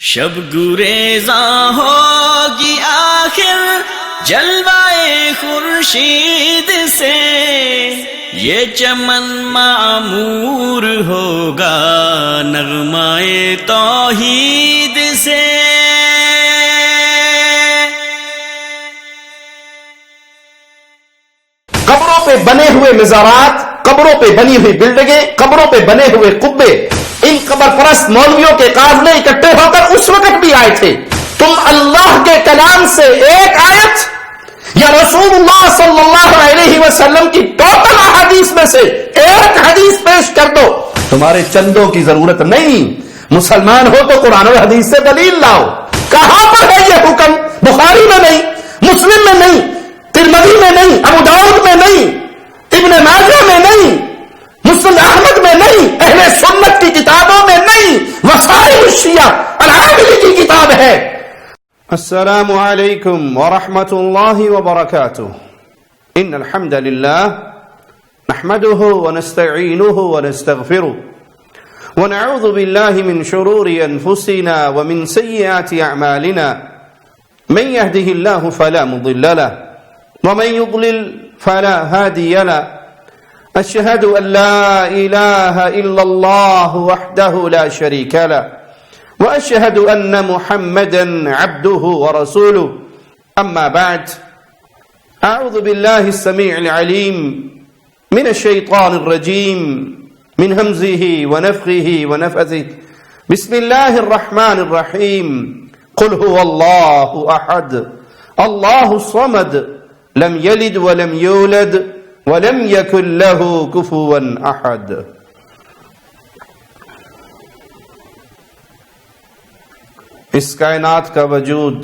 شب گریزاں ہوگی آخر جلوائے خورشید سے، یہ چمن معمور ہوگا نغمائے توحید سے۔ قبروں پہ بنے ہوئے مزارات، قبروں پہ بنی ہوئی بلڈنگیں، قبروں پہ بنے ہوئے قبے، ان قبر پرست مولویوں کے قافلے اکٹھے ہو کر اس وقت بھی آئے تھے۔ تم اللہ کے کلام سے ایک آیت یا رسول اللہ صلی اللہ علیہ وسلم کی ٹوٹل احادیث میں سے ایک حدیث پیش کر دو، تمہارے چندوں کی ضرورت نہیں۔ مسلمان ہو تو قرآن و حدیث سے دلیل لاؤ۔ کہاں پر ہے یہ حکم؟ بخاری میں نہیں، مسلم میں نہیں، ترمذی میں نہیں، ابو داؤد میں نہیں، ابن ماجہ میں نہیں، مسند احمد میں نہیں، اہل سنت کی کتابوں میں نہیں، وسائل الشیعہ العاملی کی کتاب ہے۔ السلام علیکم ورحمۃ اللہ وبرکاتہ۔ ان الحمد للہ نحمده ونستعینه ونستغفره ونعوذ باللہ من شرور انفسنا ومن سیئات اعمالنا، من يهده الله فلا مضل له ومن يضلل فلا هادي له، أشهد أن لا إله إلا الله وحده لا شريك له وأشهد أن محمدا عبده ورسوله، أما بعد، أعوذ بالله السميع العليم من الشيطان الرجيم من همزه ونفخه ونفثه، بسم الله الرحمن الرحيم، قل هو الله أحد الله الصمد لم يلد ولم يولد وَلَمْ يَكُنْ لَهُ كُفُوًا أَحَدٌ۔ اس کائنات کا وجود،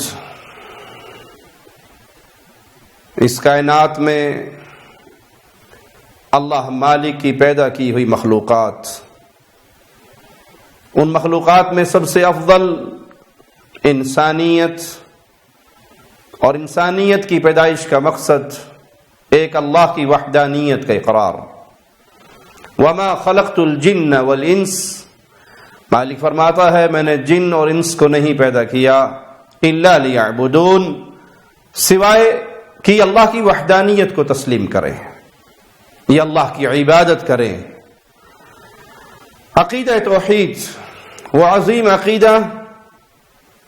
اس کائنات میں اللہ مالک کی پیدا کی ہوئی مخلوقات، ان مخلوقات میں سب سے افضل انسانیت، اور انسانیت کی پیدائش کا مقصد ایک اللہ کی وحدانیت کا اقرار۔ وما خلقت الجن والانس، مالک فرماتا ہے میں نے جن اور انس کو نہیں پیدا کیا الا لیعبدون، سوائے کہ اللہ کی وحدانیت کو تسلیم کریں، یہ اللہ کی عبادت کریں۔ عقیدہ توحید وہ عظیم عقیدہ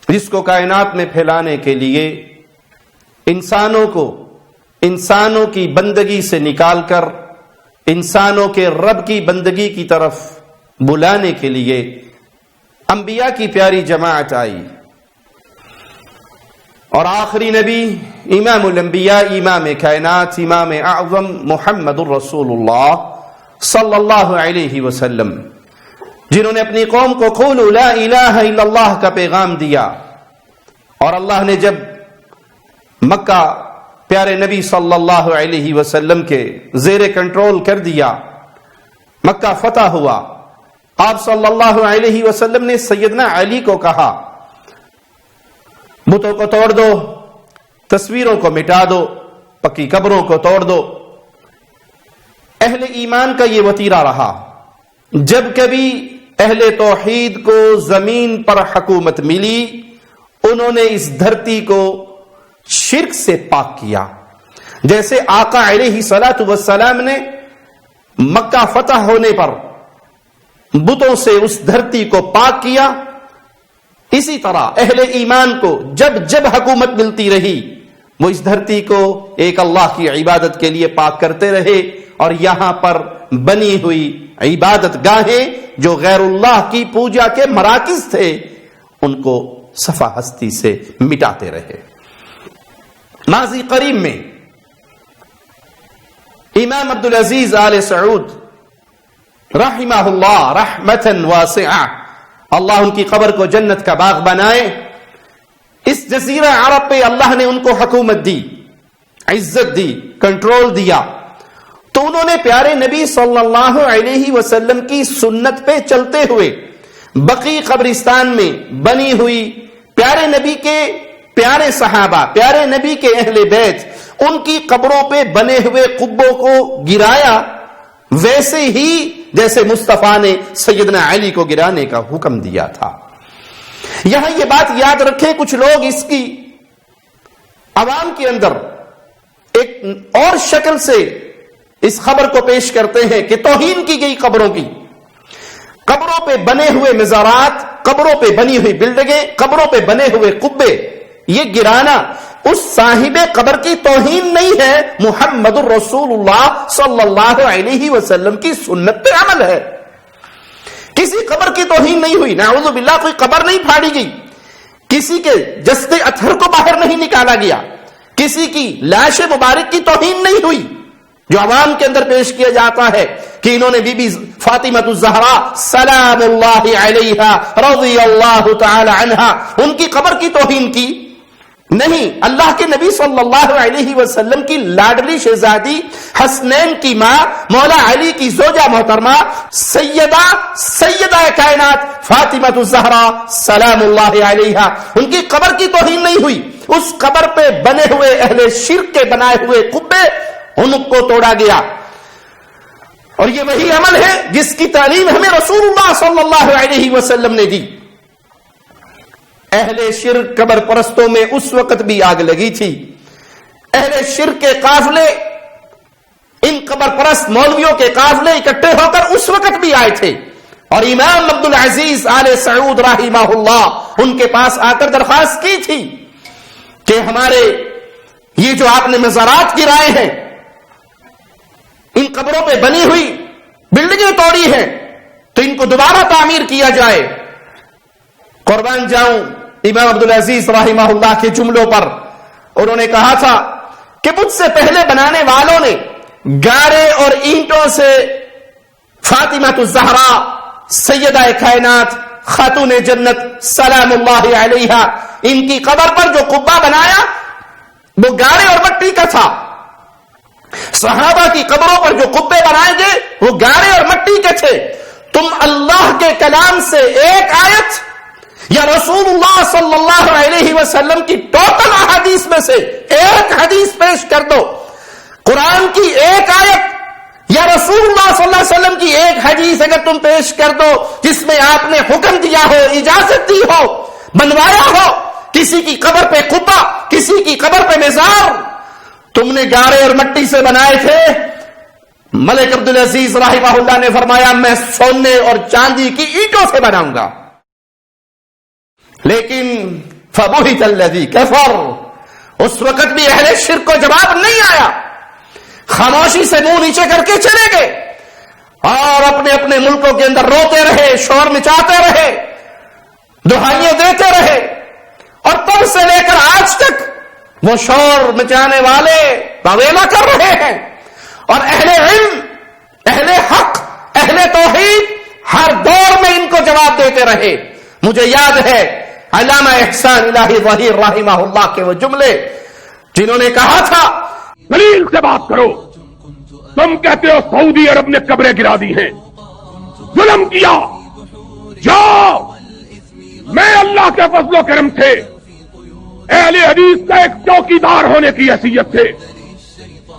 جس کو کائنات میں پھیلانے کے لیے انسانوں کی بندگی سے نکال کر انسانوں کے رب کی بندگی کی طرف بلانے کے لیے انبیاء کی پیاری جماعت آئی، اور آخری نبی امام الانبیاء، امام کائنات، امام اعظم محمد الرسول اللہ صلی اللہ علیہ وسلم، جنہوں نے اپنی قوم کو قولوا لا الہ الا اللہ کا پیغام دیا، اور اللہ نے جب مکہ پیارے نبی صلی اللہ علیہ وسلم کے زیر کنٹرول کر دیا، مکہ فتح ہوا، آپ صلی اللہ علیہ وسلم نے سیدنا علی کو کہا بتوں کو توڑ دو، تصویروں کو مٹا دو، پکی قبروں کو توڑ دو۔ اہل ایمان کا یہ وتیرہ رہا، جب کبھی اہل توحید کو زمین پر حکومت ملی، انہوں نے اس دھرتی کو شرک سے پاک کیا، جیسے آقا علیہ الصلوۃ والسلام نے مکہ فتح ہونے پر بتوں سے اس دھرتی کو پاک کیا، اسی طرح اہل ایمان کو جب جب حکومت ملتی رہی وہ اس دھرتی کو ایک اللہ کی عبادت کے لیے پاک کرتے رہے، اور یہاں پر بنی ہوئی عبادت گاہیں جو غیر اللہ کی پوجا کے مراکز تھے ان کو صفا ہستی سے مٹاتے رہے۔ ماضی قریب میں امام عبدالعزیز آل سعود رحمہ اللہ رحمتا واسعہ، اللہ ان کی قبر کو جنت کا باغ بنائے، اس جزیرہ عرب پہ اللہ نے ان کو حکومت دی، عزت دی، کنٹرول دیا، تو انہوں نے پیارے نبی صلی اللہ علیہ وسلم کی سنت پہ چلتے ہوئے بقیع قبرستان میں بنی ہوئی پیارے نبی کے پیارے صحابہ، پیارے نبی کے اہل بیت، ان کی قبروں پہ بنے ہوئے قبوں کو گرایا، ویسے ہی جیسے مصطفیٰ نے سیدنا علی کو گرانے کا حکم دیا تھا۔ یہاں یہ بات یاد رکھیں، کچھ لوگ اس کی عوام کے اندر ایک اور شکل سے اس خبر کو پیش کرتے ہیں کہ توہین کی گئی قبروں کی، قبروں پہ بنے ہوئے مزارات، قبروں پہ بنی ہوئی بلڈنگیں، قبروں پہ بنے ہوئے قبے، یہ گرانا اس صاحب قبر کی توہین نہیں ہے، محمد الرسول اللہ صلی اللہ علیہ وسلم کی سنت پہ عمل ہے۔ کسی قبر کی توہین نہیں ہوئی، نعوذ باللہ کوئی قبر نہیں پھاڑی گئی، کسی کے جسد اطہر کو باہر نہیں نکالا گیا، کسی کی لاش مبارک کی توہین نہیں ہوئی۔ جو عوام کے اندر پیش کیا جاتا ہے کہ انہوں نے بی بی فاطمہ الزہرا سلام اللہ علیہا رضی اللہ تعالی عنہا ان کی قبر کی توہین کی، نہیں، اللہ کے نبی صلی اللہ علیہ وسلم کی لاڈلی شہزادی حسنین کی ماں مولا علی کی زوجہ محترمہ سیدہ کائنات فاطمہ الزہرا سلام اللہ علیہا ان کی قبر کی توہین نہیں ہوئی۔ اس قبر پہ بنے ہوئے اہل شرک کے بنائے ہوئے قبے ان کو توڑا گیا، اور یہ وہی عمل ہے جس کی تعلیم ہمیں رسول اللہ صلی اللہ علیہ وسلم نے دی۔ اہل شرک قبر پرستوں میں اس وقت بھی آگ لگی تھی، اہل شرک کے قافلے، ان قبر پرست مولویوں کے قافلے اکٹھے ہو کر اس وقت بھی آئے تھے، اور امام عبد العزیز آل سعود رحمہ اللہ ان کے پاس آ کر درخواست کی تھی کہ ہمارے یہ جو آپ نے مزارات گرائے ہیں، ان قبروں پہ بنی ہوئی بلڈنگیں توڑی ہیں، تو ان کو دوبارہ تعمیر کیا جائے۔ قربان جاؤں امام عبد العزیز رحمہ اللہ کے جملوں پر، انہوں نے کہا تھا کہ مجھ سے پہلے بنانے والوں نے گارے اور اینٹوں سے فاطمہ الزہرا سیدہ کائنات خاتون جنت سلام اللہ علیہا ان کی قبر پر جو قبہ بنایا وہ گارے اور مٹی کا تھا، صحابہ کی قبروں پر جو قبے بنائے گئے وہ گارے اور مٹی کے تھے۔ تم اللہ کے کلام سے ایک آیت یا رسول اللہ صلی اللہ علیہ وسلم کی ٹوٹل احادیث میں سے ایک حدیث پیش کر دو، قرآن کی ایک آیت یا رسول اللہ صلی اللہ علیہ وسلم کی ایک حدیث اگر تم پیش کر دو جس میں آپ نے حکم دیا ہو، اجازت دی ہو، بنوایا ہو کسی کی قبر پہ قبہ، کسی کی قبر پہ مزار، تم نے گارے اور مٹی سے بنائے تھے، ملک عبد العزیز رحمہ اللہ نے فرمایا میں سونے اور چاندی کی اینٹوں سے بناؤں گا۔ لیکن فبہت الذی کفر، اس وقت بھی اہل شرک کو جواب نہیں آیا، خاموشی سے منہ نیچے کر کے چلے گئے اور اپنے اپنے ملکوں کے اندر روتے رہے، شور مچاتے رہے، دہائیاں دیتے رہے، اور تب سے لے کر آج تک وہ شور مچانے والے طویلہ کر رہے ہیں، اور اہل علم، اہل حق، اہل توحید ہر دور میں ان کو جواب دیتے رہے۔ مجھے یاد ہے علامہ احسان الہی ظہیر رحمہ اللہ کے وہ جملے جنہوں نے کہا تھا، دلیل سے بات کرو، تم کہتے ہو سعودی عرب نے قبریں گرا دی ہیں، ظلم کیا، جاؤ، میں اللہ کے فضل و کرم سے اہل حدیث کا ایک چوکیدار ہونے کی حیثیت سے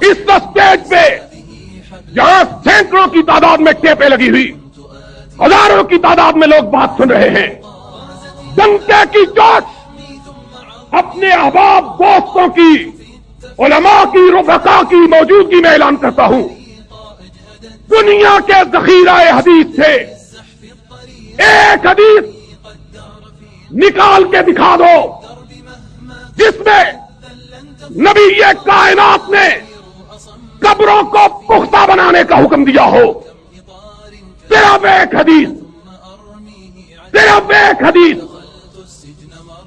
اس اسٹیج پہ جہاں سینکڑوں کی تعداد میں ٹیپیں لگی ہوئی، ہزاروں کی تعداد میں لوگ بات سن رہے ہیں، ڈنکے کی چوٹ اپنے احباب دوستوں کی، علماء کی، رفقا کی موجودگی میں اعلان کرتا ہوں، دنیا کے ذخیرہ حدیث سے ایک حدیث نکال کے دکھا دو جس میں نبی یہ کائنات نے قبروں کو پختہ بنانے کا حکم دیا ہو، صرف ایک حدیث، صرف ایک حدیث،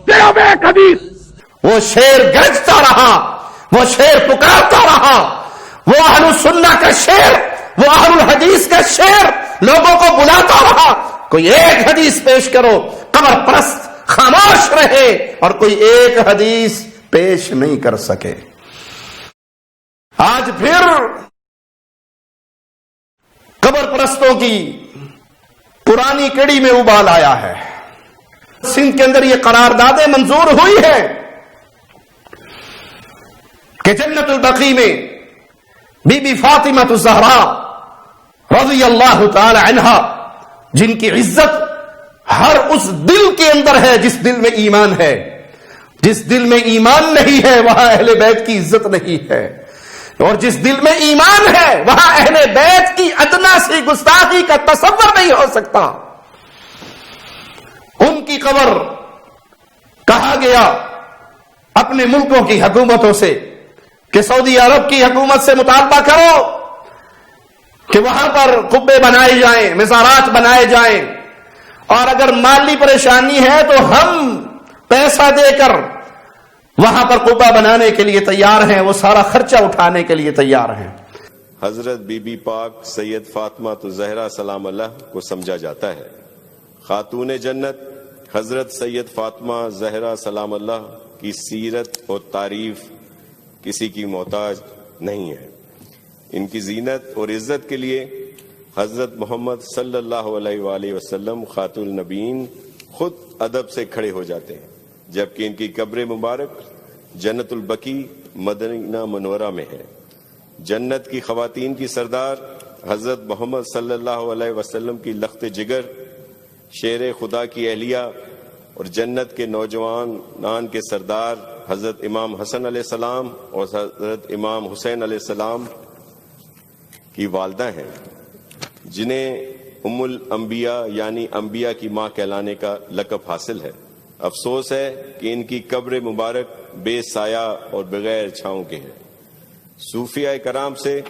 صرف ایک حدیث۔ وہ شیر گرجتا رہا، وہ شیر پکارتا رہا، وہ اہل السنہ کا شیر، وہ اہل الحدیث کا شیر لوگوں کو بلاتا رہا، کوئی ایک حدیث پیش کرو، قبر پرست خاموش رہے اور کوئی ایک حدیث پیش نہیں کر سکے۔ آج پھر قبر پرستوں کی پرانی کڑی میں ابال آیا ہے۔ سندھ کے اندر یہ قراردادیں منظور ہوئی ہیں کہ جنت البقیع میں بی بی فاطمہ الزہرا رضی اللہ تعالی عنہا، جن کی عزت ہر اس دل کے اندر ہے جس دل میں ایمان ہے. جس دل میں ایمان نہیں ہے وہاں اہل بیت کی عزت نہیں ہے، اور جس دل میں ایمان ہے وہاں اہل بیت کی ادنا سی گستاخی کا تصور نہیں ہو سکتا. ان کی قبر کہا گیا اپنے ملکوں کی حکومتوں سے کہ سعودی عرب کی حکومت سے مطالبہ کرو کہ وہاں پر قبے بنائے جائیں، مزارات بنائے جائیں، اور اگر مالی پریشانی ہے تو ہم پیسہ دے کر وہاں پر قبہ بنانے کے لیے تیار ہیں، وہ سارا خرچہ اٹھانے کے لیے تیار ہیں. حضرت بی بی پاک سید فاطمہ زہرا سلام اللہ کو سمجھا جاتا ہے. خاتون جنت حضرت سید فاطمہ زہرا سلام اللہ کی سیرت اور تعریف کسی کی محتاج نہیں ہے. ان کی زینت اور عزت کے لیے حضرت محمد صلی اللہ علیہ وآلہ وسلم خاتون النبیین خود ادب سے کھڑے ہو جاتے ہیں، جبکہ ان کی قبر مبارک جنت البقیع مدینہ منورہ میں ہے. جنت کی خواتین کی سردار حضرت محمد صلی اللہ علیہ وسلم کی لخت جگر، شیر خدا کی اہلیہ اور جنت کے نوجوانان کے سردار حضرت امام حسن علیہ السلام اور حضرت امام حسین علیہ السلام کی والدہ ہیں، جنہیں ام الانبیاء یعنی انبیاء کی ماں کہلانے کا لقب حاصل ہے. افسوس ہے کہ ان کی قبر مبارک بے سایہ اور بغیر چھاؤں کے ہے. صوفیاء کرام سے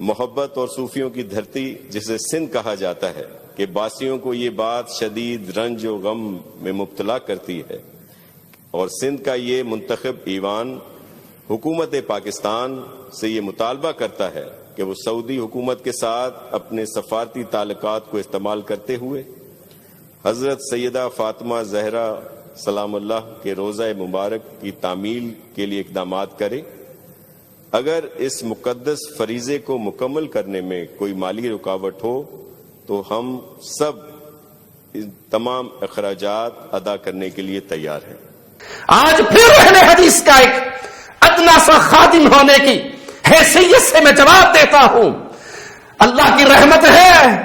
محبت اور صوفیوں کی دھرتی جسے سندھ کہا جاتا ہے کہ باسیوں کو یہ بات شدید رنج و غم میں مبتلا کرتی ہے، اور سندھ کا یہ منتخب ایوان حکومت پاکستان سے یہ مطالبہ کرتا ہے کہ وہ سعودی حکومت کے ساتھ اپنے سفارتی تعلقات کو استعمال کرتے ہوئے حضرت سیدہ فاطمہ زہرا سلام اللہ کے روضہ مبارک کی تعمیل کے لیے اقدامات کرے. اگر اس مقدس فریضے کو مکمل کرنے میں کوئی مالی رکاوٹ ہو تو ہم سب تمام اخراجات ادا کرنے کے لیے تیار ہیں. آج پھر اہل حدیث کا ایک ادنا سا خادم ہونے کی حیثیت سے میں جواب دیتا ہوں. اللہ کی رحمت ہے،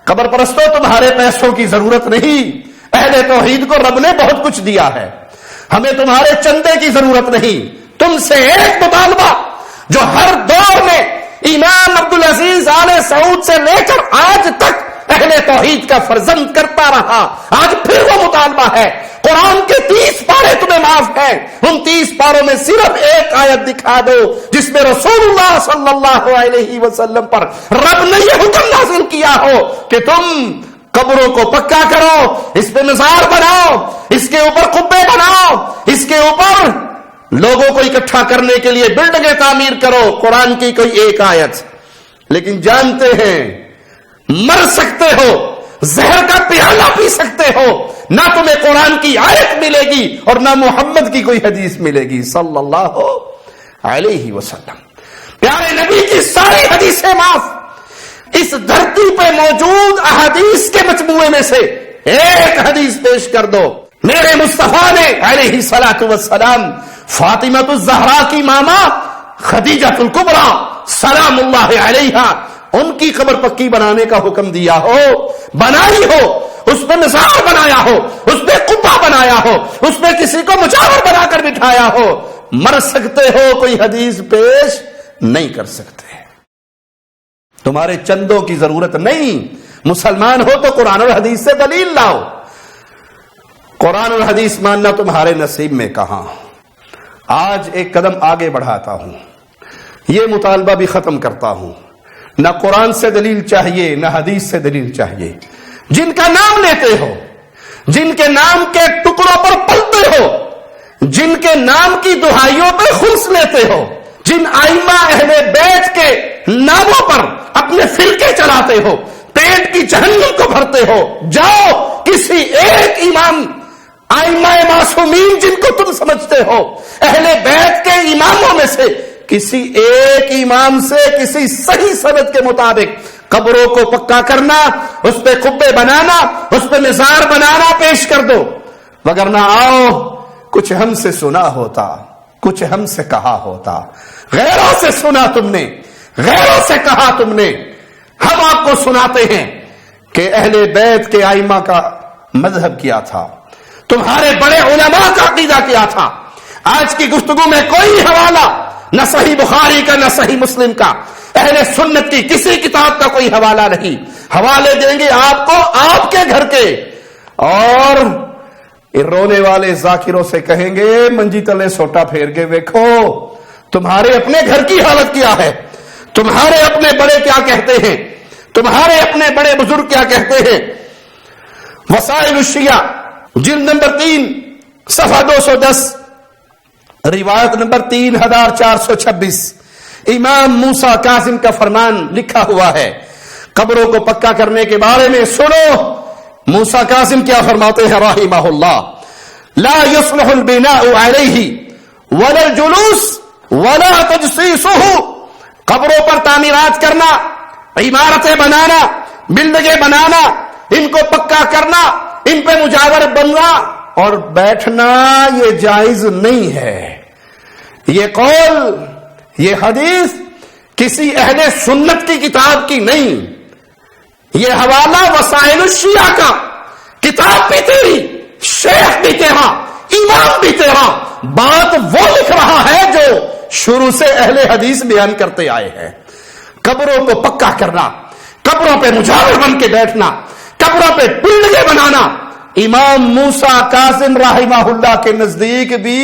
قبر پرستوں تمہارے پیسوں کی ضرورت نہیں. اہل توحید کو رب نے بہت کچھ دیا ہے، ہمیں تمہارے چندے کی ضرورت نہیں. تم سے ایک مطالبہ جو ہر دور میں امام عبدالعزیز آل سعود سے لے کر آج تک اہل توحید کا فرزند کرتا رہا، آج پھر وہ مطالبہ ہے. قرآن کے 30 پارے تمہیں معاف ہیں، ان 30 پاروں میں صرف ایک آیت دکھا دو جس میں رسول اللہ صلی اللہ علیہ وسلم پر رب نے یہ حکم نازل کیا ہو کہ تم قبروں کو پکا کرو، اس پہ مزار بناؤ، اس کے اوپر قبے بناؤ، اس کے اوپر لوگوں کو اکٹھا کرنے کے لیے بلڈنگیں تعمیر کرو. قرآن کی کوئی ایک آیت. لیکن جانتے ہیں مر سکتے ہو، زہر کا پیالہ پی سکتے ہو، نہ تمہیں قرآن کی آیت ملے گی اور نہ محمد کی کوئی حدیث ملے گی صلی اللہ علیہ وسلم. پیارے نبی کی ساری حدیثیں معاف. اس دھرتی پہ موجود احادیث کے مجموعے میں سے ایک حدیث پیش کر دو. میرے مصطفیٰ نے علیہ الصلوۃ والسلام فاطمہ الزہرا کی ماما خدیجہ الکبریٰ سلام اللہ علیہا ان کی قبر پکی بنانے کا حکم دیا ہو، بنائی ہو، اس پہ مزار بنایا ہو، اس پہ قبہ بنایا ہو، اس پہ کسی کو مجاور بنا کر بٹھایا ہو، مر سکتے ہو، کوئی حدیث پیش نہیں کر سکتے. تمہارے چندوں کی ضرورت نہیں. مسلمان ہو تو قرآن اور حدیث سے دلیل لاؤ. قرآن اور حدیث ماننا تمہارے نصیب میں کہاں. آج ایک قدم آگے بڑھاتا ہوں، یہ مطالبہ بھی ختم کرتا ہوں. نہ قرآن سے دلیل چاہیے نہ حدیث سے دلیل چاہیے. جن کا نام لیتے ہو، جن کے نام کے ٹکڑوں پر پلتے ہو، جن کے نام کی دہائیوں پہ خلص لیتے ہو، جن ائمہ اہل بیت کے ناموں پر اپنے فرقے چلاتے ہو، پیٹ کی جہنم کو بھرتے ہو، جاؤ کسی ایک امام ائمہ معصومین جن کو تم سمجھتے ہو اہل بیت کے اماموں میں سے کسی ایک امام سے کسی صحیح سند کے مطابق قبروں کو پکا کرنا، اس پہ قبے بنانا، اس پہ مزار بنانا پیش کر دو. وگرنہ آؤ کچھ ہم سے سنا ہوتا، کچھ ہم سے کہا ہوتا. غیروں سے سنا تم نے، غیروں سے کہا تم نے. ہم آپ کو سناتے ہیں کہ اہل بیت کے ائمہ کا مذہب کیا تھا، تمہارے بڑے علماء کا عقیدہ کیا تھا. آج کی گفتگو میں کوئی حوالہ نہ صحیح بخاری کا نہ صحیح مسلم کا، اہل سنت کی کسی کتاب کا کوئی حوالہ نہیں. حوالے دیں گے آپ کو آپ کے گھر کے، اور رونے والے ذاکروں سے کہیں گے منجی تلے سوٹا پھیر کے دیکھو تمہارے اپنے گھر کی حالت کیا ہے، تمہارے اپنے بڑے کیا کہتے ہیں، تمہارے اپنے بڑے بزرگ کیا کہتے ہیں. وسائل الشیعہ جلد نمبر 3 صفحہ 210 روایت نمبر 3426 امام موسیٰ کاظم کا فرمان لکھا ہوا ہے قبروں کو پکا کرنے کے بارے میں. سنو موسیٰ کاظم کیا فرماتے ہیں رحمہ اللہ: لا يصلح البناء عليه ولا الجلوس ولا تجسيسه. قبروں پر تعمیرات کرنا، عمارتیں بنانا، بلڈنگیں بنانا، ان کو پکا کرنا، ان پہ مجاور بننا اور بیٹھنا یہ جائز نہیں ہے. یہ قول، یہ حدیث کسی اہل سنت کی کتاب کی نہیں. یہ حوالہ وسائل الشیعہ کا، کتاب بھی تیری، شیخ بھی تیرا، امام بھی تیرا. بات وہ لکھ رہا ہے جو شروع سے اہل حدیث بیان کرتے آئے ہیں. قبروں کو پکا کرنا، قبروں پہ مجاور بن کے بیٹھنا، قبروں پہ بلڈنگیں بنانا امام موسیٰ کاظم رحمہ اللہ کے نزدیک بھی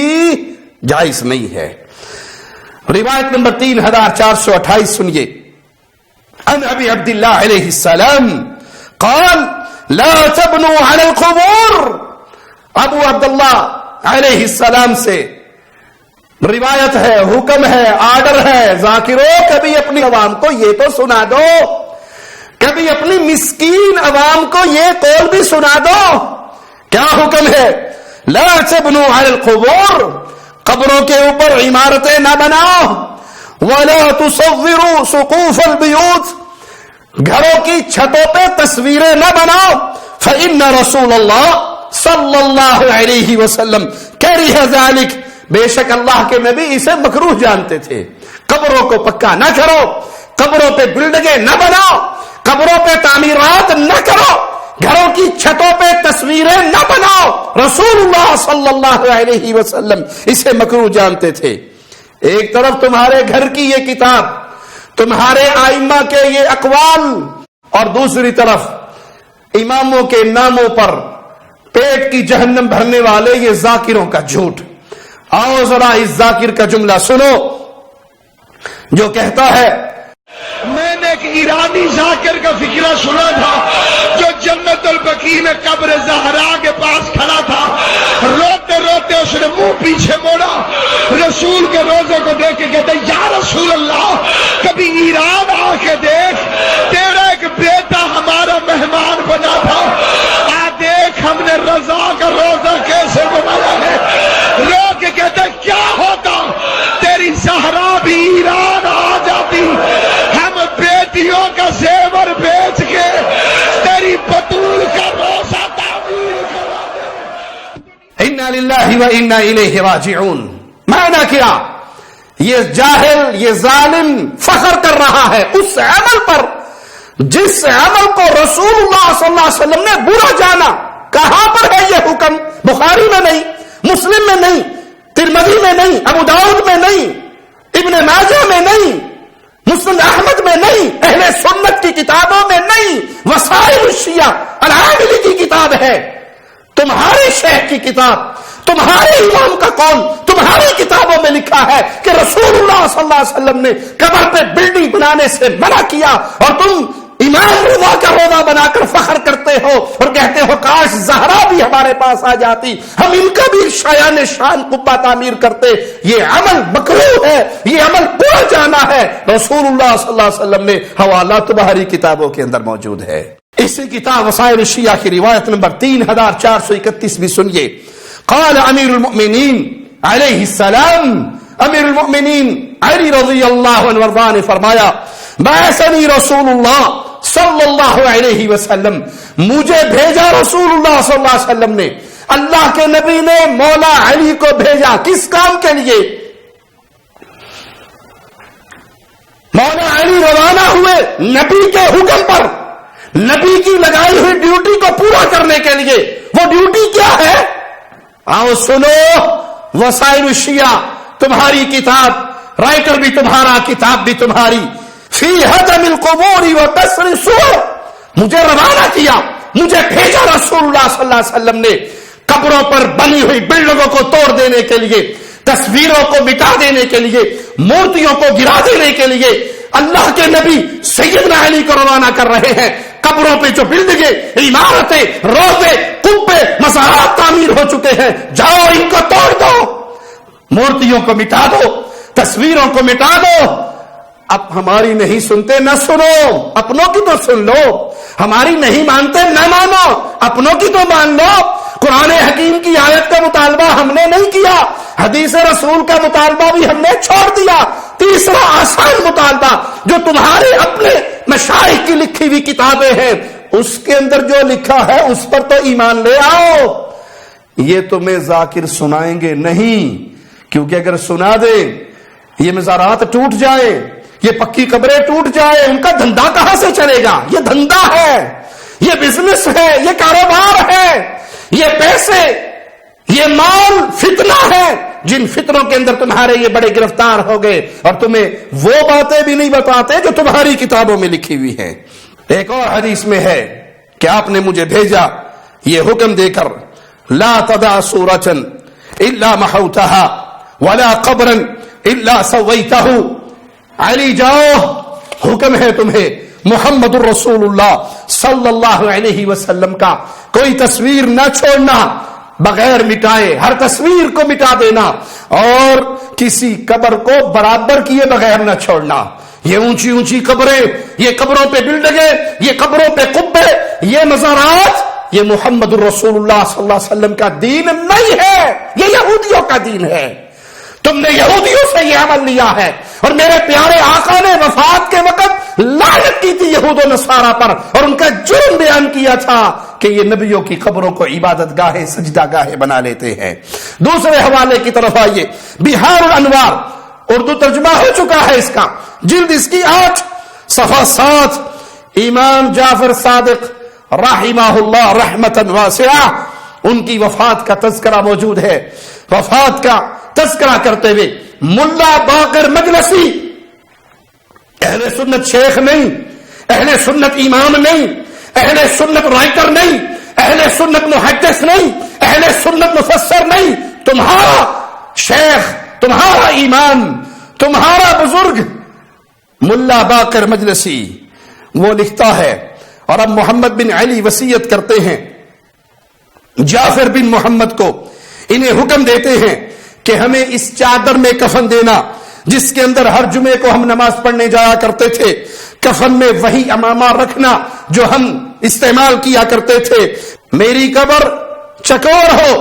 جائز نہیں ہے. روایت نمبر 3428 سنیے. عن ابی عبداللہ علیہ السلام قال لا تبنوا على القبور. ابو عبداللہ علیہ السلام سے روایت ہے، حکم ہے، آرڈر ہے. ذاکروں کبھی اپنی عوام کو یہ تو سنا دو، کبھی اپنی مسکین عوام کو یہ قول بھی سنا دو. کیا حکم ہے؟ لا تبنوا على القبور. قبروں کے اوپر عمارتیں نہ بناؤ. ولا تصوروا سقوف البيوت. گھروں کی چھتوں پہ تصویریں نہ بناؤ. فإن رسول اللہ صلی اللہ علیہ وسلم کرہ ذلک. بے شک اللہ کے نبی اسے مکروہ جانتے تھے. قبروں کو پکا نہ کرو، قبروں پہ بلڈنگیں نہ بناؤ، قبروں پہ تعمیرات نہ کرو، گھروں کی چھتوں پہ تصویریں نہ بناؤ. رسول اللہ صلی اللہ علیہ وسلم اسے مکروہ جانتے تھے. ایک طرف تمہارے گھر کی یہ کتاب، تمہارے آئمہ کے یہ اقوال، اور دوسری طرف اماموں کے ناموں پر پیٹ کی جہنم بھرنے والے یہ ذاکروں کا جھوٹ. آؤ ذرا اس ذاکر کا جملہ سنو جو کہتا ہے: میں نے ایک ایرانی ذاکر کا فکرہ سنا تھا جو جنت البقیع میں قبر زہرا کے پاس کھڑا تھا. روتے روتے اس نے منہ پیچھے موڑا، رسول کے روزے کو دیکھ کے کہتے یا رسول اللہ کبھی ایران آ کے دیکھ، تیرا ایک بیٹا ہمارا مہمان بنا تھا، آ دیکھ ہم نے رضا کا روزہ کیسے بنایا ہے. رو کے کہتے کیا ہوتا تیری زہرا بھی ایران آ جاتی، ہم بیٹیوں کا زیور بیچ کے تیری بطول کا روزہ تعمیر کرا دے. انا للہ و انا الیہ راجعون. معنی کیا؟ یہ جاہل، یہ ظالم فخر کر رہا ہے اس عمل پر جس عمل کو رسول اللہ صلی اللہ علیہ وسلم نے برا جانا. کہاں پر ہے یہ حکم؟ بخاری میں نہیں، مسلم میں نہیں، ترمذی میں نہیں، ابو داؤد میں نہیں، ابن ماجہ میں نہیں، مسند احمد میں نہیں، اہل سنت کی کتابوں میں نہیں. وسائل الشیعہ العاملی کی کتاب ہے، تمہارے شیخ کی کتاب، تمہارے امام کا قول تمہاری کتابوں میں لکھا ہے کہ رسول اللہ صلی اللہ علیہ وسلم نے قبر پہ بلڈنگ بنانے سے منع کیا، اور تم امام رضا کا روزہ بنا کر فخر کرتے ہو اور کہتے ہو کاش زہرا بھی ہمارے پاس آ جاتی، ہم ان کا بھی شایان شان قبہ تعمیر کرتے. یہ عمل مکروہ ہے، یہ عمل برا جانا ہے. رسول اللہ صلی اللہ علیہ وسلم نے حوالہ تمہاری کتابوں کے اندر موجود ہے. اسی کتاب وسائل الشیعہ کی روایت نمبر 3431 بھی سنیے. قال امیر المؤمنین علیہ السلام، امیر المؤمنین علی رضی اللہ عنہ وارضاہ نے فرمایا: بعثنی رسول اللہ صلی اللہ علیہ وسلم، مجھے بھیجا رسول اللہ صلی اللہ علیہ وسلم نے. اللہ کے نبی نے مولا علی کو بھیجا کس کام کے لیے؟ مولا علی روانہ ہوئے نبی کے حکم پر، نبی کی لگائی ہوئی ڈیوٹی کو پورا کرنے کے لیے. وہ ڈیوٹی کیا ہے؟ آؤ سنو، وسائل الشیعہ تمہاری کتاب، رائٹر بھی تمہارا، کتاب بھی تمہاری، فی ہدم القبور و کسر الصور، مجھے روانہ کیا، مجھے بھیجا رسول اللہ صلی اللہ علیہ وسلم نے قبروں پر بنی ہوئی بلڈنگوں کو توڑ دینے کے لیے، تصویروں کو مٹا دینے کے لیے، مورتیوں کو گرا دینے کے لیے اللہ کے نبی سیدنا علی کو روانہ کر رہے ہیں۔ قبروں پہ جو بلڈنگیں، عمارتیں، روضے، قبے، مزارات تعمیر ہو چکے ہیں، جاؤ ان کو توڑ دو، مورتیوں کو مٹا دو، تصویروں کو مٹا دو۔ اب ہماری نہیں سنتے نہ سنو، اپنوں کی تو سن لو، ہماری نہیں مانتے نہ مانو، اپنوں کی تو مان لو۔ قرآن حکیم کی آیت کا مطالبہ ہم نے نہیں کیا، حدیث رسول کا مطالبہ بھی ہم نے چھوڑ دیا۔ تیسرا آسان مطالبہ جو تمہارے اپنے مشائخ کی لکھی ہوئی کتابیں ہیں، اس کے اندر جو لکھا ہے اس پر تو ایمان لے آؤ۔ یہ تمہیں ذاکر سنائیں گے نہیں، کیونکہ اگر سنا دے یہ مزارات ٹوٹ جائے، یہ پکی قبریں ٹوٹ جائے، ان کا دھندا کہاں سے چلے گا؟ یہ دھندا ہے، یہ بزنس ہے، یہ کاروبار ہے، یہ پیسے، یہ مال فتنہ ہے، جن فتنوں کے اندر تمہارے یہ بڑے گرفتار ہو گئے، اور تمہیں وہ باتیں بھی نہیں بتاتے جو تمہاری کتابوں میں لکھی ہوئی ہیں۔ ایک اور حدیث میں ہے کہ آپ نے مجھے بھیجا یہ حکم دے کر، لا تدع صورة الا محوتها ولا قبرا الا سويته، علی جاؤ، حکم ہے تمہیں محمد الرسول اللہ صلی اللہ علیہ وسلم کا، کوئی تصویر نہ چھوڑنا بغیر مٹائے، ہر تصویر کو مٹا دینا، اور کسی قبر کو برابر کیے بغیر نہ چھوڑنا۔ یہ اونچی اونچی قبریں، یہ قبروں پہ بلڈنگیں، یہ قبروں پہ قبے، یہ مزارات، یہ محمد الرسول اللہ صلی اللہ علیہ وسلم کا دین نہیں ہے، یہ یہودیوں کا دین ہے۔ تم نے یہودیوں سے یہ عمل لیا ہے، اور میرے پیارے آقا نے وفات کے وقت لعنت کی تھی یہود و نصارہ پر، اور ان کا جرم بیان کیا تھا کہ یہ نبیوں کی قبروں کو عبادت گاہیں، سجدہ گاہیں بنا لیتے ہیں۔ دوسرے حوالے کی طرف آئیے، بہار الانوار، اردو ترجمہ ہو چکا ہے اس کا، جلد اس کی 8 صفحہ 7، امام جعفر صادق رحمہ اللہ رحمتا واسعہ، ان کی وفات کا تذکرہ موجود ہے۔ وفات کا تذکرہ کرتے ہوئے ملا باقر مجلسی، اہل سنت شیخ نہیں، اہل سنت امام نہیں، اہل سنت رائٹر نہیں، اہل سنت محدث نہیں، اہل سنت مفسر نہیں، تمہارا شیخ، تمہارا امام، تمہارا بزرگ ملا باقر مجلسی، وہ لکھتا ہے، اور اب محمد بن علی وصیت کرتے ہیں جعفر بن محمد کو، انہیں حکم دیتے ہیں کہ ہمیں اس چادر میں کفن دینا جس کے اندر ہر جمعے کو ہم نماز پڑھنے جایا کرتے تھے، کفن میں وہی امامہ رکھنا جو ہم استعمال کیا کرتے تھے، میری قبر چکور ہو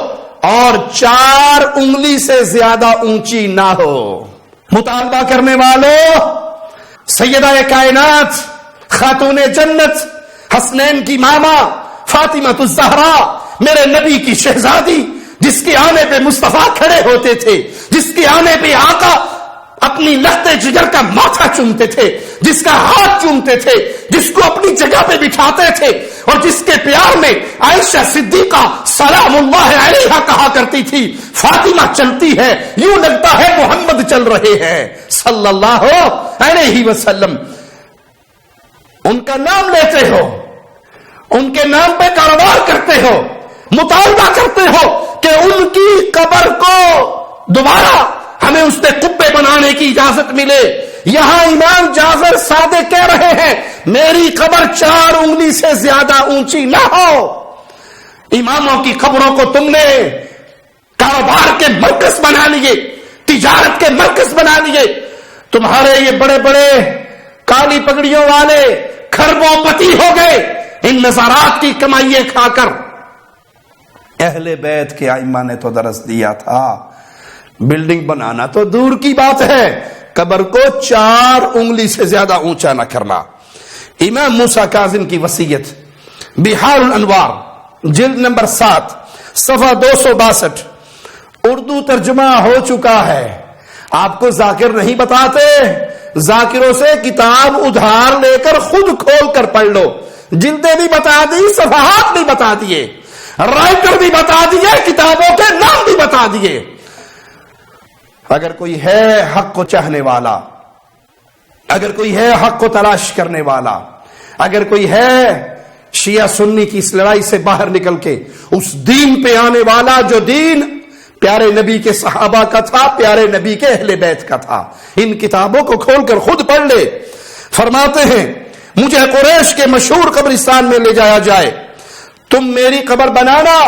اور 4 انگلی سے زیادہ اونچی نہ ہو۔ مطالبہ کرنے والوں، سیدہ کائنات، خاتون جنت، حسنین کی ماما فاطمہ الزہرا، میرے نبی کی شہزادی، جس کے آنے پہ مصطفیٰ کھڑے ہوتے تھے، جس کے آنے پہ آقا اپنی لختے جگر کا ماتھا چومتے تھے، جس کا ہاتھ چومتے تھے، جس کو اپنی جگہ پہ بٹھاتے تھے، اور جس کے پیار میں عائشہ صدیقہ سلام اللہ علیہا کہا کرتی تھی، فاطمہ چلتی ہے یوں لگتا ہے محمد چل رہے ہیں صلی اللہ علیہ وسلم۔ ان کا نام لیتے ہو، ان کے نام پہ کاروبار کرتے ہو، مطالبہ کرتے ہو کہ ان کی قبر کو دوبارہ ہمیں اس پہ قبے بنانے کی اجازت ملے۔ یہاں امام جعفر صادق کہہ رہے ہیں میری قبر 4 انگلی سے زیادہ اونچی نہ ہو۔ اماموں کی قبروں کو تم نے کاروبار کے مرکز بنا لیے، تجارت کے مرکز بنا لیے، تمہارے یہ بڑے بڑے کالی پگڑیوں والے کھربوں پتی ہو گئے ان مزارات کی کمائییں کھا کر۔ اہل بیت کے ائمہ نے تو درس دیا تھا، بلڈنگ بنانا تو دور کی بات ہے، قبر کو 4 انگلی سے زیادہ اونچا نہ کرنا۔ امام موسیٰ کاظم کی وصیت، بہار الانوار، جلد نمبر 7 صفحہ 262، اردو ترجمہ ہو چکا ہے۔ آپ کو ذاکر نہیں بتاتے، ذاکروں سے کتاب ادھار لے کر خود کھول کر پڑھ لو، جلدیں بھی بتا دی، صفحات بھی بتا دیے۔ رائٹر بھی بتا دیے, کتابوں کے نام بھی بتا دیے. اگر کوئی ہے حق کو چاہنے والا, اگر کوئی ہے حق کو تلاش کرنے والا, اگر کوئی ہے شیعہ سنی کی اس لڑائی سے باہر نکل کے اس دین پہ آنے والا جو دین پیارے نبی کے صحابہ کا تھا, پیارے نبی کے اہل بیت کا تھا, ان کتابوں کو کھول کر خود پڑھ لے. فرماتے ہیں مجھے قریش کے مشہور قبرستان میں لے جایا جائے, تم میری قبر بنانا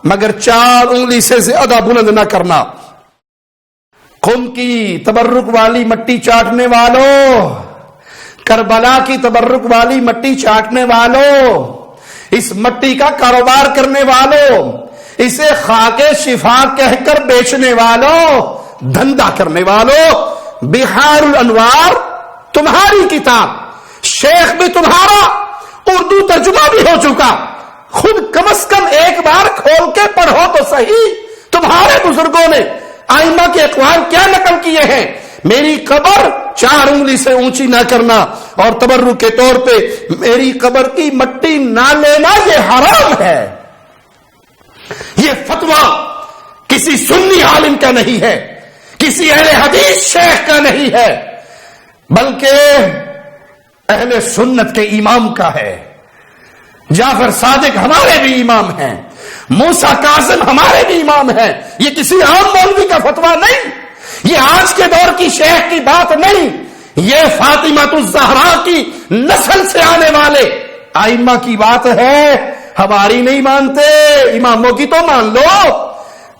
مگر 4 انگلی سے زیادہ بلند نہ کرنا. قم کی تبرک والی مٹی چاٹنے والوں, کربلا کی تبرک والی مٹی چاٹنے والوں, اس مٹی کا کاروبار کرنے والوں, اسے خاک شفا کہہ کر بیچنے والوں, دھندا کرنے والوں, بحار الانوار تمہاری کتاب, شیخ بھی تمہارا, اردو ترجمہ بھی ہو چکا, خود کم از کم ایک بار کھول کے پڑھو تو صحیح. تمہارے بزرگوں نے ائمہ کے اقوال کیا نقل کیے ہیں؟ میری قبر 4 انگلی سے اونچی نہ کرنا, اور تبرک کے طور پہ میری قبر کی مٹی نہ لینا, یہ حرام ہے. یہ فتویٰ کسی سنی عالم کا نہیں ہے, کسی اہل حدیث شیخ کا نہیں ہے, بلکہ اہل سنت کے امام کا ہے. جعفر صادق ہمارے بھی امام ہیں, موسیٰ کاظم ہمارے بھی امام ہیں. یہ کسی عام مولوی کا فتویٰ نہیں, یہ آج کے دور کی شیخ کی بات نہیں, یہ فاطمہ الزہرا کی نسل سے آنے والے ائمہ کی بات ہے. ہماری نہیں مانتے, اماموں کی تو مان لو,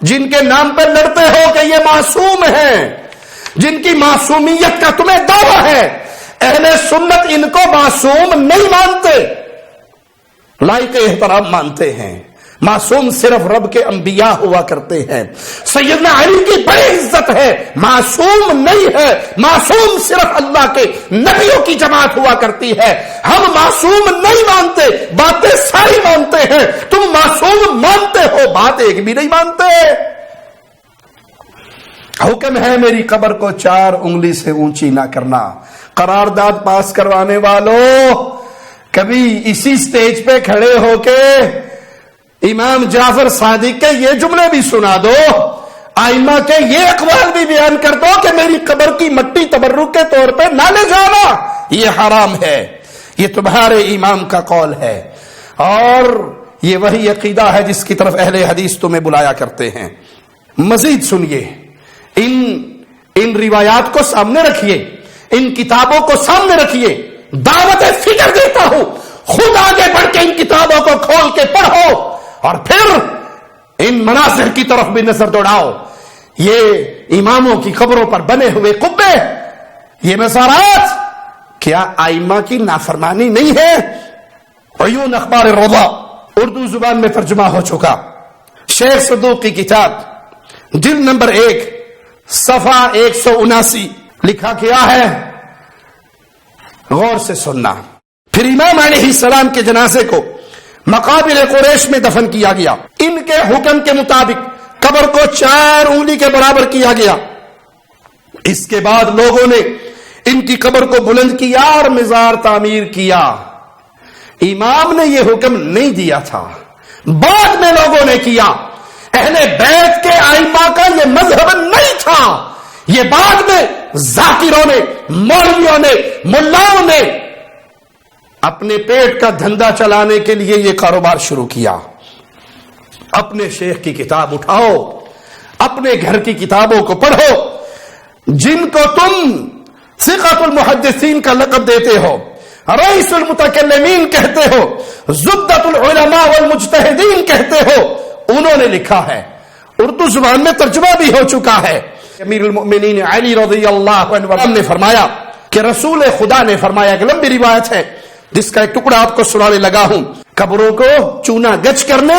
جن کے نام پر لڑتے ہو کہ یہ معصوم ہیں, جن کی معصومیت کا تمہیں دعویٰ ہے. اہل سنت ان کو معصوم نہیں مانتے, لائق احترام مانتے ہیں. معصوم صرف رب کے انبیاء ہوا کرتے ہیں. سیدنا علی کی بڑی عزت ہے, معصوم نہیں ہے. معصوم صرف اللہ کے نبیوں کی جماعت ہوا کرتی ہے. ہم معصوم نہیں مانتے, باتیں ساری مانتے ہیں. تم معصوم مانتے ہو, بات ایک بھی نہیں مانتے. حکم ہے میری قبر کو 4 انگلی سے اونچی نہ کرنا. قرارداد پاس کروانے والوں, کبھی اسی سٹیج پہ کھڑے ہو کے امام جعفر صادق کے یہ جملے بھی سنا دو, ائمہ کے یہ اقوال بھی بیان کر دو کہ میری قبر کی مٹی تبرک کے طور پہ نہ لے جانا, یہ حرام ہے. یہ تمہارے امام کا قول ہے, اور یہ وہی عقیدہ ہے جس کی طرف اہل حدیث تمہیں بلایا کرتے ہیں. مزید سنیے, ان روایات کو سامنے رکھیے, ان کتابوں کو سامنے رکھیے. دعوت فکر دیتا ہوں, خود آگے بڑھ کے ان کتابوں کو کھول کے پڑھو, اور پھر ان مناظر کی طرف بھی نظر دوڑاؤ. یہ اماموں کی قبروں پر بنے ہوئے قبے, یہ مزارات, کیا ائمہ کی نافرمانی نہیں ہے؟ عیون اخبار روضہ اردو زبان میں ترجمہ ہو چکا. شیخ صدوق کی کتاب جلد نمبر 1 صفحہ 179 لکھا کیا ہے, غور سے سننا. پھر امام علیہ السلام کے جنازے کو مقابر قریش میں دفن کیا گیا. ان کے حکم کے مطابق قبر کو 4 انگلی کے برابر کیا گیا. اس کے بعد لوگوں نے ان کی قبر کو بلند کیا اور مزار تعمیر کیا. امام نے یہ حکم نہیں دیا تھا, بعد میں لوگوں نے کیا. اہل بیت کے ائمہ کا یہ مذہب نہیں تھا, یہ بعد میں ذاکروں نے, مولویوں نے, ملاؤں نے اپنے پیٹ کا دھندا چلانے کے لیے یہ کاروبار شروع کیا. اپنے شیخ کی کتاب اٹھاؤ, اپنے گھر کی کتابوں کو پڑھو, جن کو تم ثقۃ المحدثین کا لقب دیتے ہو, رئیس المتکلمین کہتے ہو, زبدۃ العلماء والمجتہدین کہتے ہو, انہوں نے لکھا ہے. اردو زبان میں ترجمہ بھی ہو چکا ہے. امیر المؤمنین علی رضی اللہ عنہ نے فرمایا کہ رسول خدا نے فرمایا, کہ لمبی روایت ہے جس کا ایک ٹکڑا آپ کو سنانے لگا ہوں, قبروں کو چونا گچ کرنے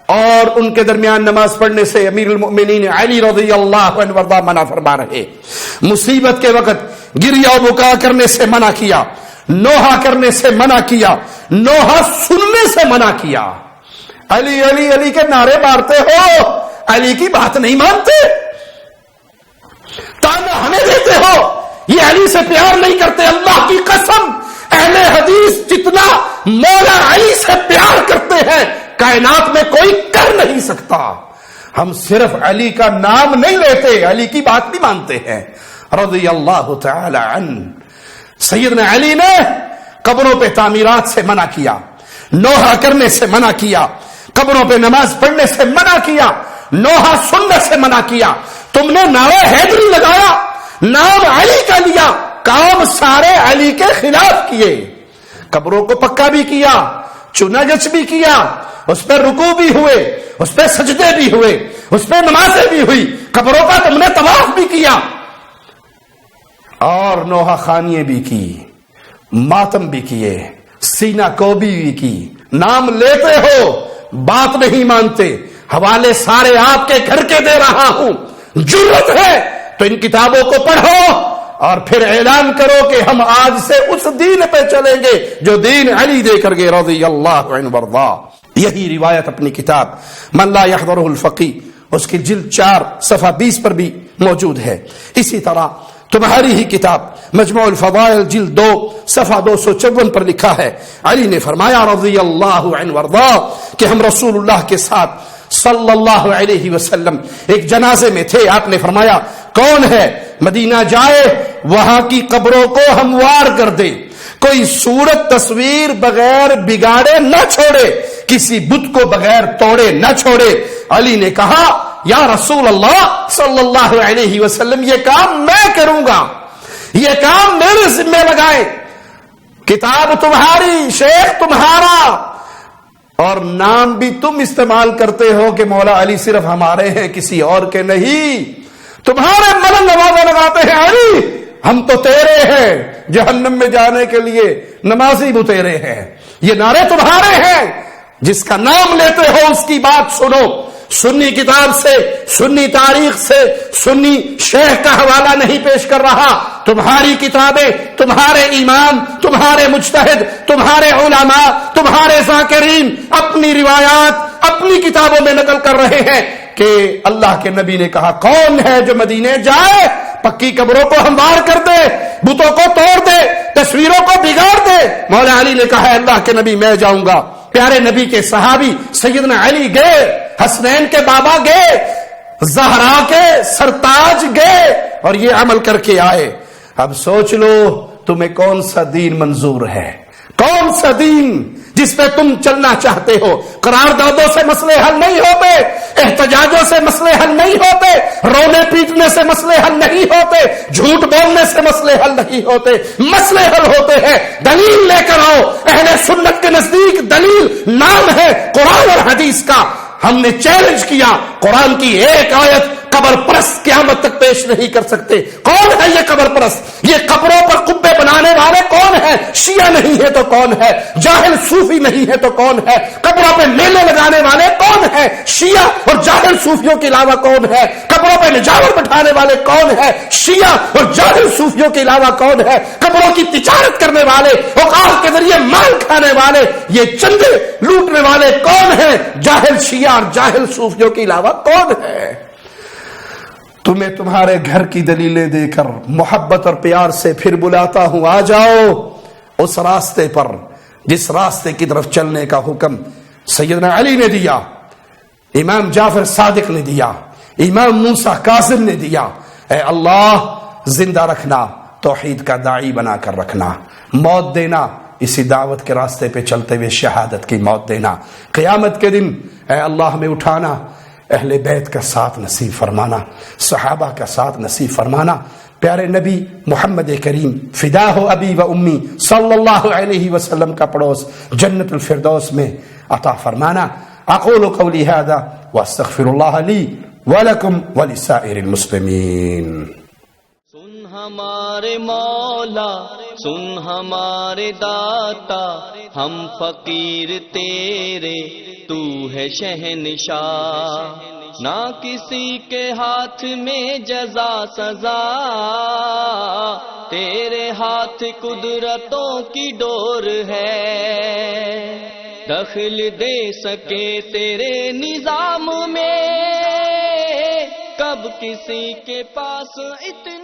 اور ان کے درمیان نماز پڑھنے سے امیر المؤمنین علی رضی اللہ عنہ وارضاہ منع فرما رہے. مصیبت کے وقت گریہ و بکا کرنے سے منع کیا, نوحہ کرنے سے منع کیا, نوحہ سننے سے منع کیا. علی علی علی کے نعرے مارتے ہو, علی کی بات نہیں مانتے, تانا ہمیں دیتے ہو, یہ علی سے پیار نہیں کرتے. اللہ کی قسم, اہل حدیث جتنا مولا علی سے پیار کرتے ہیں, کائنات میں کوئی کر نہیں سکتا. ہم صرف علی کا نام نہیں لیتے، علی کی بات بھی مانتے ہیں رضی اللہ تعالی عنہ. سیدنا علی نے قبروں پہ تعمیرات سے منع کیا، نوحہ کرنے سے منع کیا، قبروں پہ نماز پڑھنے سے منع کیا، نوحہ سننے سے منع کیا. تم نے نعرہ حیدری لگایا، نام علی کا لیا، کام سارے علی کے خلاف کیے. قبروں کو پکا بھی کیا، چنا گچ بھی کیا، اس پہ رکوع بھی ہوئے، اس پہ سجدے بھی ہوئے، اس پہ نمازیں بھی ہوئی، قبروں کا تم نے طواف بھی کیا، اور نوحہ خانیے بھی کی، ماتم بھی کیے، سینہ کوبی بھی کی. نام لیتے ہو، بات نہیں مانتے. حوالے سارے آپ کے گھر کے دے رہا ہوں. جرت ہے تو ان کتابوں کو پڑھو اور پھر اعلان کرو کہ ہم آج سے اس دین پہ چلیں گے جو دین علی دے کر گئے رضی اللہ عنہ وارضا. یہی روایت اپنی کتاب من لا يحضره الفقی اس کی جلد 4 صفحہ 20 پر بھی موجود ہے. اسی طرح تمہاری ہی کتاب مجموع الفضائل جلد 2 صفحہ 254 پر لکھا ہے، علی نے فرمایا رضی اللہ عنہ وارضا کہ ہم رسول اللہ کے ساتھ صلی اللہ علیہ وسلم ایک جنازے میں تھے. آپ نے فرمایا کون ہے مدینہ جائے وہاں کی قبروں کو ہموار کر دے، کوئی صورت تصویر بغیر بگاڑے نہ چھوڑے، کسی بت کو بغیر توڑے نہ چھوڑے. علی نے کہا یا رسول اللہ صلی اللہ علیہ وسلم یہ کام میں کروں گا، یہ کام میرے ذمہ لگائے. کتاب تمہاری، شیخ تمہارا، اور نام بھی تم استعمال کرتے ہو کہ مولا علی صرف ہمارے ہیں کسی اور کے نہیں. تمہارے ملنگ نوازے لگاتے ہیں علی ہم تو تیرے ہیں، جہنم میں جانے کے لیے نمازی بھی تیرے ہیں. یہ نعرے تمہارے ہیں. جس کا نام لیتے ہو اس کی بات سنو. سنی کتاب سے، سنی تاریخ سے، سنی شیخ کا حوالہ نہیں پیش کر رہا. تمہاری کتابیں، تمہارے امام، تمہارے مجتہد، تمہارے علماء، تمہارے ذاکرین اپنی روایات اپنی کتابوں میں نقل کر رہے ہیں کہ اللہ کے نبی نے کہا کون ہے جو مدینے جائے پکی قبروں کو ہموار کر دے، بتوں کو توڑ دے، تصویروں کو بگاڑ دے. مولا علی نے کہا اللہ کے نبی میں جاؤں گا. پیارے نبی کے صحابی سیدنا علی گئے، حسنین کے بابا گئے، زہرا کے سرتاج گئے اور یہ عمل کر کے آئے. اب سوچ لو تمہیں کون سا دین منظور ہے، کون سا دین جس پہ تم چلنا چاہتے ہو. قراردادوں سے مسئلے حل نہیں ہوتے، احتجاجوں سے مسئلے حل نہیں ہوتے، رونے پیٹنے سے مسئلے حل نہیں ہوتے، جھوٹ بولنے سے مسئلے حل نہیں ہوتے. مسئلے حل ہوتے ہیں دلیل لے کر آؤ. اہل سنت کے نزدیک دلیل نام ہے قرآن اور حدیث کا. ہم نے چیلنج کیا قرآن کی ایک آیت قبر پرست قیامت تک پیش نہیں کر سکتے. کون ہے یہ قبر پرست؟ یہ قبروں پر قبے بنانے والے کون ہیں؟ شیعہ نہیں ہے تو کون ہے؟ جاہل صوفی نہیں ہے تو کون ہے؟ قبروں پہ میلے لگانے والے کون ہیں؟ شیعہ اور جاہل صوفیوں کے علاوہ کون ہے؟ قبروں پہ نجاور بٹھانے والے کون ہے؟ شیعہ اور جاہل صوفیوں کے علاوہ کون ہے؟ قبروں کی تجارت کرنے والے، اوقاف کے ذریعے مال کھانے والے، یہ چندے لوٹنے والے کون ہیں؟ جاہل شیعہ اور جاہل صوفیوں کے علاوہ کون ہے؟ تمہیں تمہارے گھر کی دلیلیں دے کر محبت اور پیار سے پھر بلاتا ہوں آ جاؤ اس راستے پر جس راستے کی طرف چلنے کا حکم سیدنا علی نے دیا، امام جعفر صادق نے دیا، امام موسیٰ کاظم نے دیا. اے اللہ زندہ رکھنا، توحید کا داعی بنا کر رکھنا، موت دینا اسی دعوت کے راستے پہ چلتے ہوئے شہادت کی موت دینا. قیامت کے دن اے اللہ ہمیں اٹھانا، اہل بیت کا ساتھ نصیب فرمانا، صحابہ کا ساتھ نصیب فرمانا. پیارے نبی محمد کریم فدا ہو ابی و امی صلی اللہ علیہ وسلم کا پڑوس جنت الفردوس میں عطا فرمانا. اقول قولی هذا واستغفر اللہ لی ولکم ولسائر المسلمین. سن ہمارے مولا، سن ہمارے داتا، ہم فقیر تیرے، تو ہے شہنشاہ. نہ کسی کے ہاتھ میں جزا سزا، تیرے ہاتھ قدرتوں کی ڈور ہے. دخل دے سکے تیرے نظام میں، کب کسی کے پاس اتنا